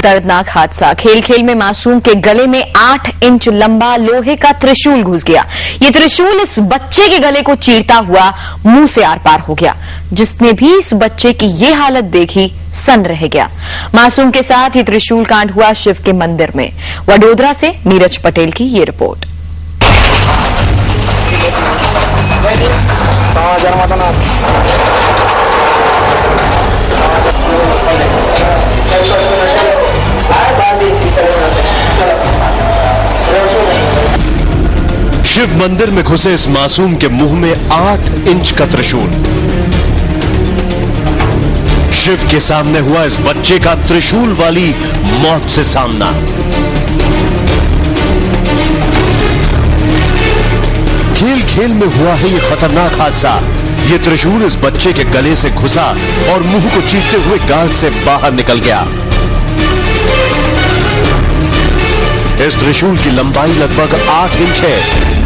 दर्दनाक हादसा। खेल खेल में मासूम के गले में 8 इंच लंबा लोहे का त्रिशूल घुस गया। ये त्रिशूल इस बच्चे के गले को चीरता हुआ मुंह से आर पार हो गया। जिसने भी इस बच्चे की ये हालत देखी सन्न रह गया। मासूम के साथ ये त्रिशूल कांड हुआ शिव के मंदिर में। वडोदरा से नीरज पटेल की ये रिपोर्ट। शिव मंदिर में घुसे इस मासूम के मुंह में 8 इंच का त्रिशूल। शिव के सामने हुआ इस बच्चे का त्रिशूल वाली मौत से सामना। खेल खेल में हुआ है ये खतरनाक हादसा। ये त्रिशूल इस बच्चे के गले से घुसा और मुंह को चीरते हुए गाल से बाहर निकल गया। इस त्रिशूल की लंबाई लगभग 8 इंच है।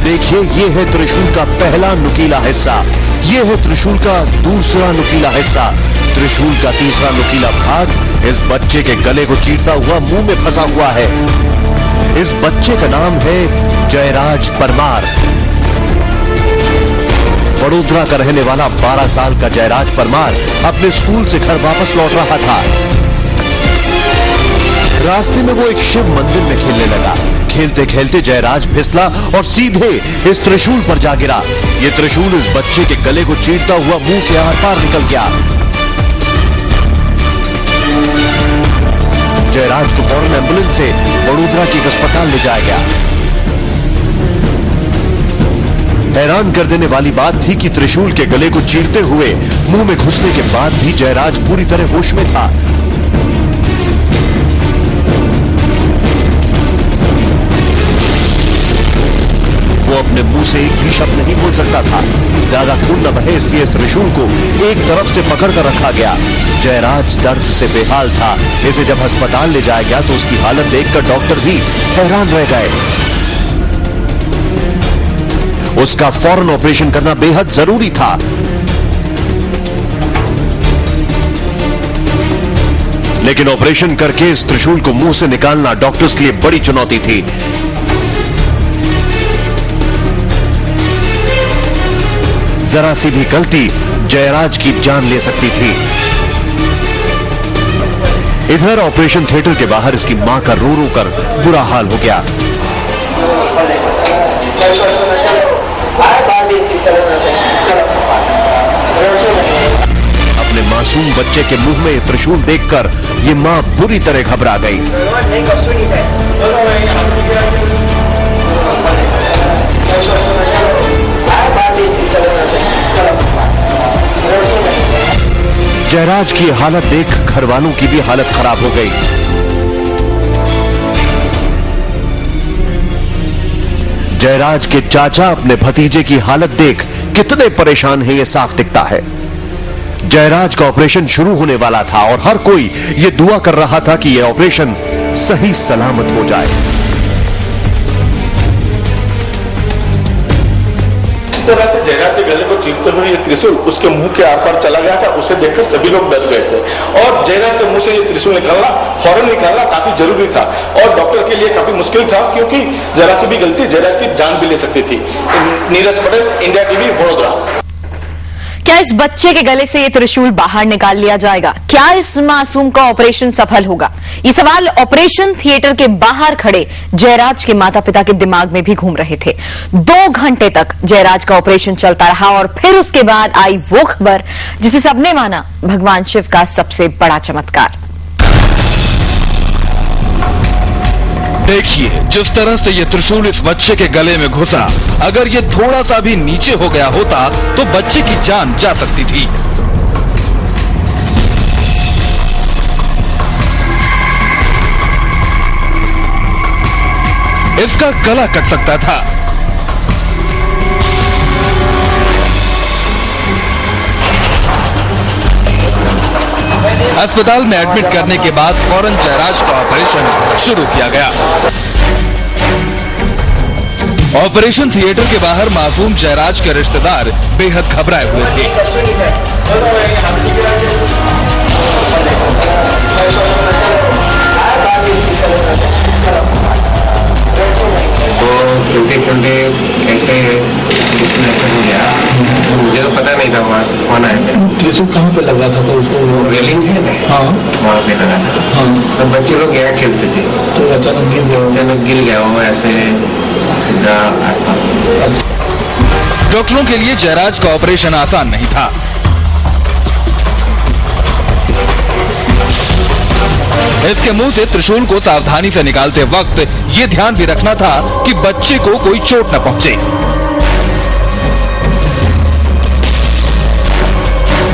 देखिए, ये है त्रिशूल का पहला नुकीला हिस्सा, ये है त्रिशूल का दूसरा नुकीला हिस्सा। त्रिशूल का तीसरा नुकीला भाग इस बच्चे के गले को चीरता हुआ मुंह में फंसा हुआ है। इस बच्चे का नाम है जयराज परमार। वडोदरा का रहने वाला 12 साल का जयराज परमार अपने स्कूल से घर वापस लौट रहा था। रास्ते में वो एक शिव मंदिर में खेलने लगा। खेलते खेलते जयराज फिसला और सीधे इस त्रिशूल पर जा गिरा। ये त्रिशूल इस बच्चे के गले को चीरता हुआ मुंह के आर पार निकल गया। जयराज को फौरन एम्बुलेंस से वडोदरा के एक अस्पताल ले जाया गया। हैरान कर देने वाली बात थी कि त्रिशूल के गले को चीरते हुए मुंह में घुसने के बाद भी जयराज पूरी तरह होश में था। वो अपने मुंह से एक भी शब्द नहीं बोल सकता था। ज्यादा खून न बहे इसलिए इस त्रिशूल को एक तरफ से पकड़कर रखा गया। जयराज दर्द से बेहाल था। इसे जब अस्पताल ले जाया गया तो उसकी हालत देखकर डॉक्टर भी हैरान रह गए। उसका फौरन ऑपरेशन करना बेहद जरूरी था। लेकिन ऑपरेशन करके इस त्रिशूल को मुंह से निकालना डॉक्टर्स के लिए बड़ी चुनौती थी। जरा सी भी गलती जयराज की जान ले सकती थी। इधर ऑपरेशन थिएटर के बाहर इसकी मां का रो रो कर बुरा हाल हो गया। अपने मासूम बच्चे के मुंह में त्रिशूल देखकर ये मां बुरी तरह घबरा गई। जयराज की हालत देख घर वालों की भी हालत खराब हो गई। जयराज के चाचा अपने भतीजे की हालत देख कितने परेशान हैं ये साफ दिखता है। जयराज का ऑपरेशन शुरू होने वाला था और हर कोई ये दुआ कर रहा था कि यह ऑपरेशन सही सलामत हो जाए। इस तरह से जयराज के गले को चीरते हुए ये त्रिशूल उसके मुंह के आर पार चला गया था। उसे देखकर सभी लोग डर गए थे और जयराज के मुंह से ये त्रिशूल निकालना, फौरन निकालना काफी जरूरी था और डॉक्टर के लिए काफी मुश्किल था, क्योंकि जरा सी भी गलती जयराज की जान भी ले सकती थी। Neeraj Patel, India TV, Vadodara. क्या इस बच्चे के गले से ये त्रिशूल बाहर निकाल लिया जाएगा? क्या इस मासूम का ऑपरेशन सफल होगा? ये सवाल ऑपरेशन थिएटर के बाहर खड़े जयराज के माता पिता के दिमाग में भी घूम रहे थे। 2 घंटे तक जयराज का ऑपरेशन चलता रहा और फिर उसके बाद आई वो खबर जिसे सबने माना भगवान शिव का सबसे बड़ा चमत्कार। देखिए, जिस तरह से ये त्रिशूल इस बच्चे के गले में घुसा, अगर ये थोड़ा सा भी नीचे हो गया होता तो बच्चे की जान जा सकती थी। इसका गला कट सकता था। अस्पताल में एडमिट करने के बाद फौरन जयराज का ऑपरेशन शुरू किया गया। ऑपरेशन थिएटर के बाहर मासूम जयराज के रिश्तेदार बेहद घबराए हुए थे। तो बच्चे लोग यहाँ खेलते थे तो अचानक गिर गया वो ऐसे सीधा। डॉक्टरों के लिए जयराज का ऑपरेशन आसान नहीं था। इसके मुंह से त्रिशूल को सावधानी से निकालते वक्त ये ध्यान भी रखना था कि बच्चे को कोई चोट न पहुंचे।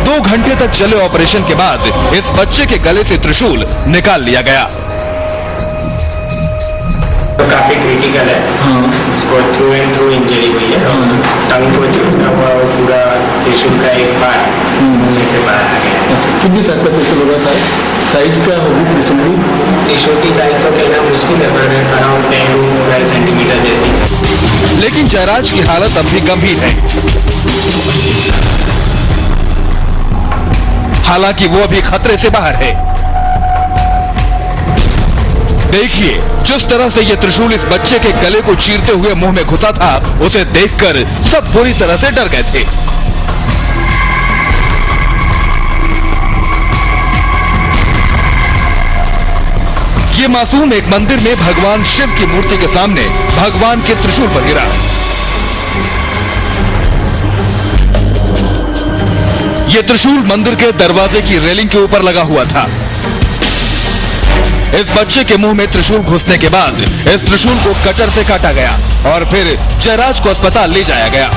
2 घंटे तक चले ऑपरेशन के बाद इस बच्चे के गले से त्रिशूल निकाल लिया गया। तो काफी क्रिटिकल है। उसको थ्रू एंड थ्रू इंजरी हुई है। टंग को चुना हुआ और पूरा त्रिशूल का एक पार्ट मुंह से बाहर आ गया। कितनी तक का त्रिशूल होगा? साइज क्या होगी त्रिशूल की? त्रिशूल की साइज तो कहना मुश्किल है, अराउंड 10 to 12 सेंटीमीटर जैसी। लेकिन जयराज की हालत अब भी गंभीर है। हालांकि वो अभी खतरे से बाहर है। देखिए, जिस तरह से ये त्रिशूल इस बच्चे के गले को चीरते हुए मुंह में घुसा था, उसे देखकर सब बुरी तरह से डर गए थे। ये मासूम एक मंदिर में भगवान शिव की मूर्ति के सामने भगवान के त्रिशूल पर गिरा। ये त्रिशूल मंदिर के दरवाजे की रेलिंग के ऊपर लगा हुआ था। इस बच्चे के मुंह में त्रिशूल घुसने के बाद इस त्रिशूल को कटर से काटा गया और फिर जयराज को अस्पताल ले जाया गया।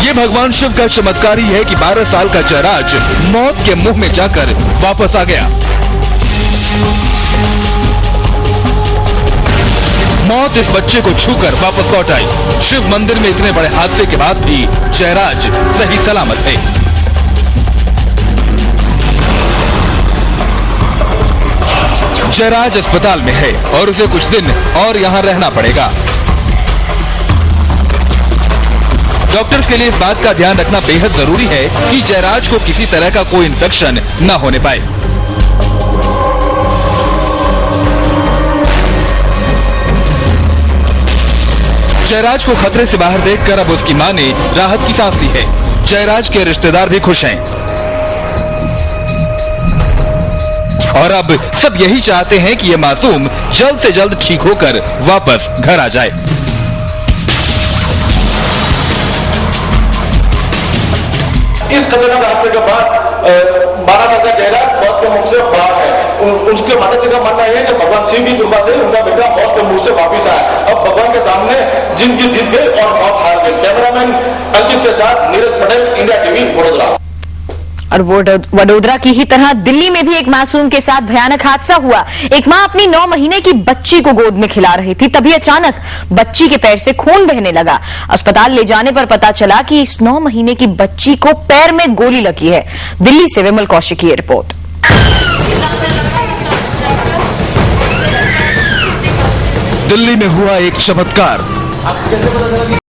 ये भगवान शिव का चमत्कार ही है कि 12 साल का जयराज मौत के मुंह में जाकर वापस आ गया। मौत इस बच्चे को छूकर वापस लौट आई। शिव मंदिर में इतने बड़े हादसे के बाद भी जयराज सही सलामत है। जयराज अस्पताल में है और उसे कुछ दिन और यहां रहना पड़ेगा। डॉक्टर्स के लिए इस बात का ध्यान रखना बेहद जरूरी है कि जयराज को किसी तरह का कोई इन्फेक्शन न होने पाए। जयराज को खतरे से बाहर देखकर अब उसकी मां ने राहत की सांस ली है। जयराज के रिश्तेदार भी खुश हैं और अब सब यही चाहते हैं कि ये मासूम जल्द से जल्द ठीक होकर वापस घर आ जाए। इस खतरनाक हादसे के बाद 12 साल का जयराज मौत के मुंह से बाहर है। उसके माता पिता का मानना है कि भगवान शिव की कृपा से उनका बेटा मौत के मुंह से वापिस आया। अब भगवान के सामने जिंदगी जीत गई और मौत हार गई। कैमरामैन अंकित के साथ नीरज पटेल, इंडिया टीवी, वडोदरा। और वडोदरा की ही तरह दिल्ली में भी एक मासूम के साथ भयानक हादसा हुआ। एक मां अपनी 9 महीने की बच्ची को गोद में खिला रही थी, तभी अचानक बच्ची के पैर से खून बहने लगा। अस्पताल ले जाने पर पता चला कि इस 9 महीने की बच्ची को पैर में गोली लगी है। दिल्ली से विमल कौशिक की रिपोर्ट। दिल्ली में हुआ एक चमत्कार।